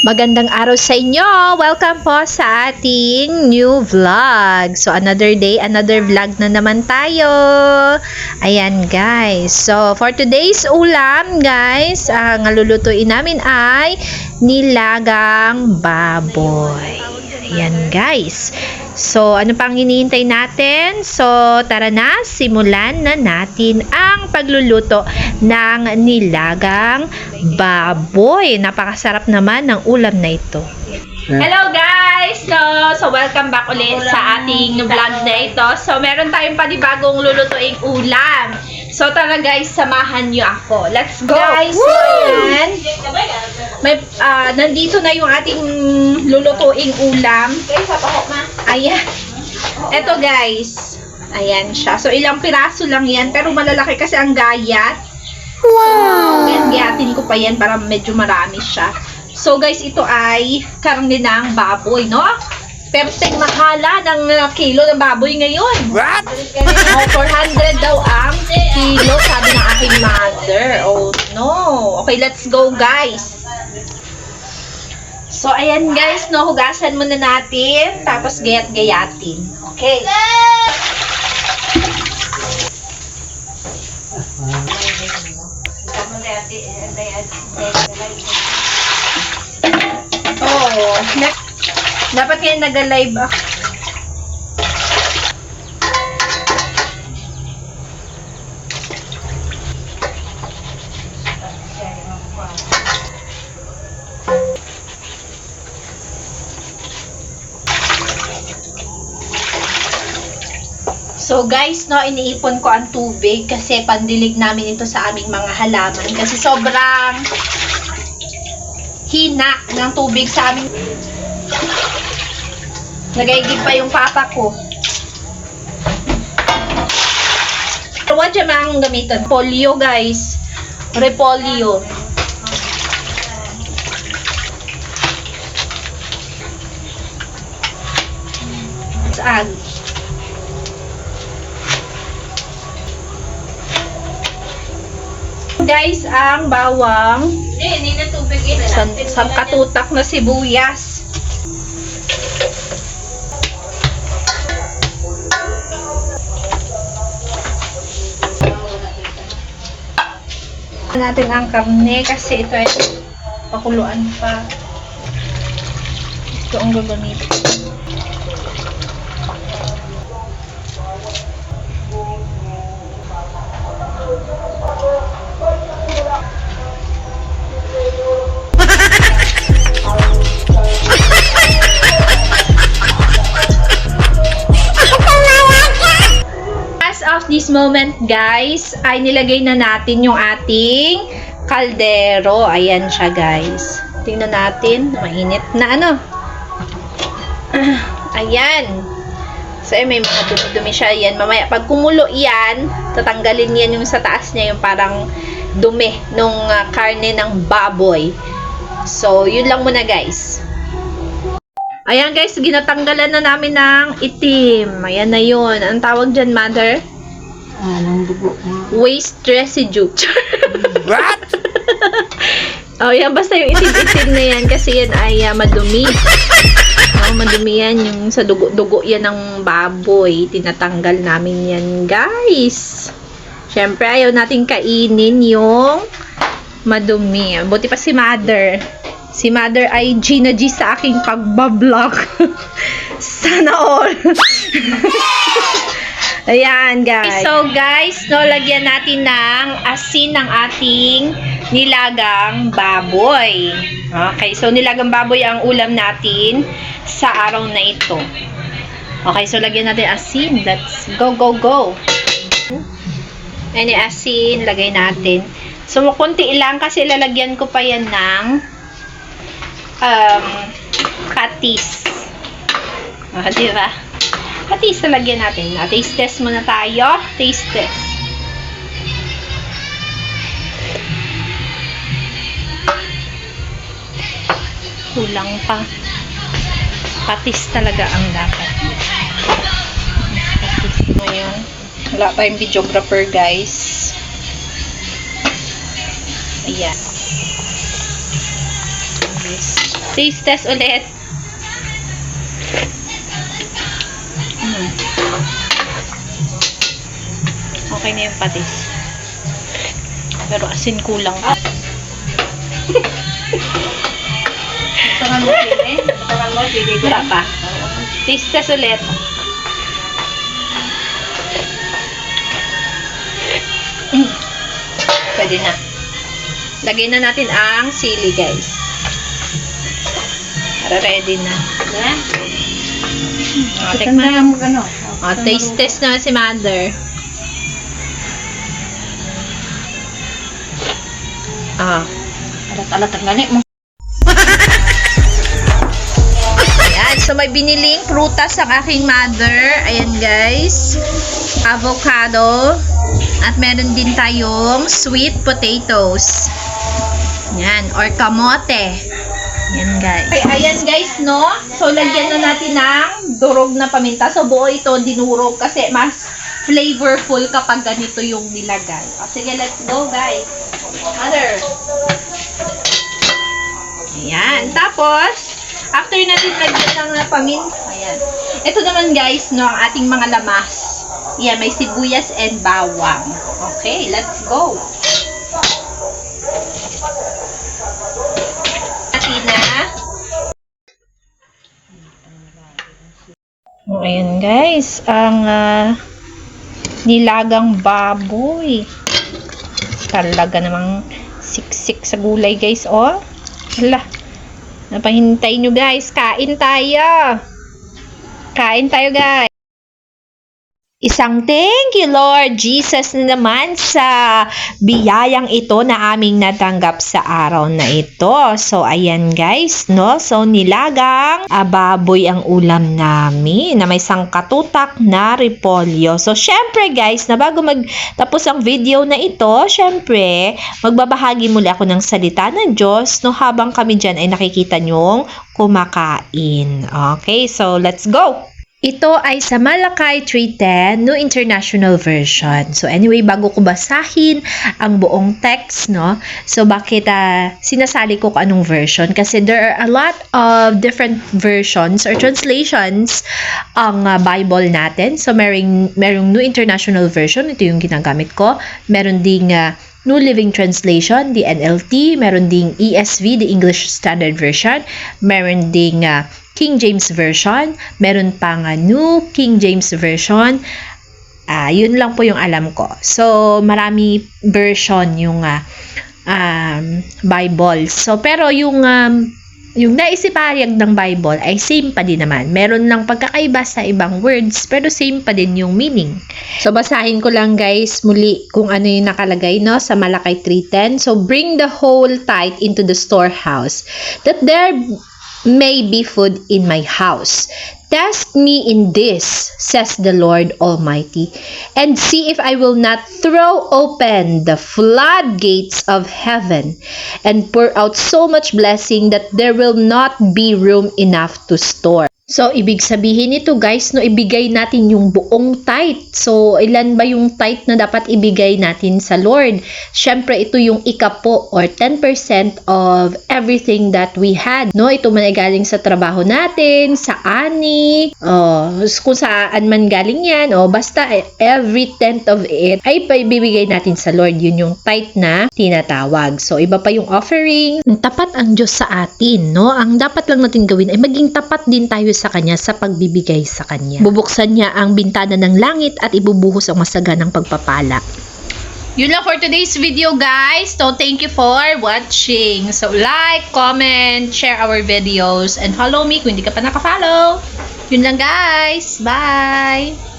Magandang araw sa inyo! Welcome po sa ating new vlog. So, another day, another vlog na naman tayo. Ayan, guys. So, for today's ulam, guys, ang lulutuin namin ay nilagang baboy. Ayan, guys. So, ano pang hinihintay natin? So, tara na, simulan na natin ang pagluluto ng nilagang baboy. Napakasarap naman ng ulam na ito. Hello guys! So welcome back ulit sa ating vlog na ito. So, meron tayong panibagong lulutuing ulam. So, tara guys, samahan nyo ako. Let's go! Guys, so ayan. Nandito na yung ating lulutuing ulam. Ayan. Ito guys. Ayan siya. So, ilang piraso lang yan. Pero malalaki kasi ang gayat. Wow! So, gayatin ko pa yan para medyo marami siya. So, guys, ito ay karne ng baboy, no? Pero mahala ng kilo ng baboy ngayon. What? 400 daw ang kilo, sabi ng aking mother. Oh, no. Okay, let's go, guys. So, ayan, guys, no? Hugasan muna natin. Tapos, gayat-gayatin. Okay. Oh, dapat ngayon nag-live ako. So guys, no, iniipon ko ang tubig kasi pandilig namin ito sa aming mga halaman kasi sobrang hina ng tubig sa amin. Nagaigib pa yung papa ko. What dyan ang gamitan? Polio, guys. Repolyo. Saan? Guys, ang bawang katutak na sibuyas. Natin ang karne kasi ito ay pakuluan pa. Ito ang gagamitin. This moment guys ay nilagay na natin yung ating kaldero. Ayan siya guys. Tingnan natin. Mainit na ano. Ayan. So may mga dumi-dumi siya. Ayan. Mamaya pag kumulo yan, tatanggalin yan yung sa taas niya yung parang dumi nung karne ng baboy. So yun lang muna guys. Ayan guys, ginatanggalan na namin ng itim. Ayan na yun. Anong tawag dyan, mother? Waste residue. What? Oh, yan. Basta yung itim-itim na yan kasi yan ay madumi. Madumi yan. Yung sa dugo yan ng baboy. Tinatanggal namin yan, guys. Siyempre, ayaw natin kainin yung madumi. Buti pa si mother. Si mother ay G na G sa aking pagbablog. Sana all. Ayan, guys. So, guys, no, lagyan natin ng asin ng ating nilagang baboy. Okay, so nilagang baboy ang ulam natin sa araw na ito. Okay, so lagyan natin asin. Let's go, go, go. Any asin, lagay natin. So, kunti lang kasi lalagyan ko pa yan ng patis. Diba? Patis na lagyan natin. Taste test muna tayo. Taste test. Kulang pa. Patis talaga ang dapat. Patis mo yun. Wala tayong videographer, guys. Ayan. Taste test ulit. Okay na yung patis. Pero asin kulang. Wala pa. Taste test ulit. Pwede na. Lagay na natin ang sili, guys. Para ready na. Tikman. Taste test na si Mother. Alat-alat ang gani mo. Ayan. So, may biniling prutas ang aking mother. Ayan, guys. Avocado. At meron din tayong sweet potatoes. Ayan. Or kamote. Ayan, guys. Okay, ayan, guys, no? So, lagyan na natin ng durog na paminta. So, buo ito dinurog kasi mas flavorful kapag ganito yung nilagay. O, sige, let's go, guys. Mother. Ayan. Tapos, after natin lagyan ng paminta, ayan. Ito naman, guys, no, ang ating mga lamas. Ayan, may sibuyas and bawang. Okay, let's go. Ayan, guys, ang nilagang baboy. Talaga namang siksik sa gulay, guys, oh. Hala, napahintay nyo, guys. Kain tayo. Kain tayo, guys. Isang thank you, Lord Jesus, na naman sa biyayang ito na aming natanggap sa araw na ito. So, ayan, guys, no? So, nilagang baboy ang ulam namin na may sangkatutak na repolyo. So, syempre, guys, na bago magtapos ang video na ito, syempre, magbabahagi muli ako ng salita ng Diyos, no? Habang kami dyan ay nakikita nyong kumakain. Okay, so let's go! Ito ay sa Malakay 3:10, New International Version. So anyway, bago ko basahin ang buong text, no? So bakit sinasali ko kung anong version? Kasi there are a lot of different versions or translations ang Bible natin. So merong New International Version, ito yung ginagamit ko. Meron ding New Living Translation, the NLT. Meron ding ESV, the English Standard Version. Meron ding King James Version, meron pang New King James Version. Yun lang po yung alam ko. So, marami version yung Bible. So, pero yung naisipahayag ng Bible ay same pa din naman. Meron lang pagkakaiba sa ibang words, pero same pa din yung meaning. So, basahin ko lang, guys, muli kung ano yung nakalagay, no, sa Malakay 3:10. So, bring the whole tithe into the storehouse, that there may be food in my house. Test me in this, says the Lord Almighty, and see if I will not throw open the floodgates of heaven and pour out so much blessing that there will not be room enough to store. So, ibig sabihin nito, guys, no, ibigay natin yung buong tithe. So, ilan ba yung tithe na dapat ibigay natin sa Lord? Syempre, ito yung ikapo or 10% of everything that we had. No, ito man ay galing sa trabaho natin, sa ani, kung saan man galing yan, basta every 10th of it ay paibibigay natin sa Lord. Yun yung tithe na tinatawag. So, iba pa yung offering. Tapat ang Diyos sa atin, no? Ang dapat lang natin gawin ay maging tapat din tayo sa Kanya sa pagbibigay sa Kanya. Bubuksan niya ang bintana ng langit at ibubuhos ang masaganang pagpapala. Yun lang for today's video, guys. So, thank you for watching. So, like, comment, share our videos, and follow me kung hindi ka pa nakafollow. Yun lang, guys. Bye!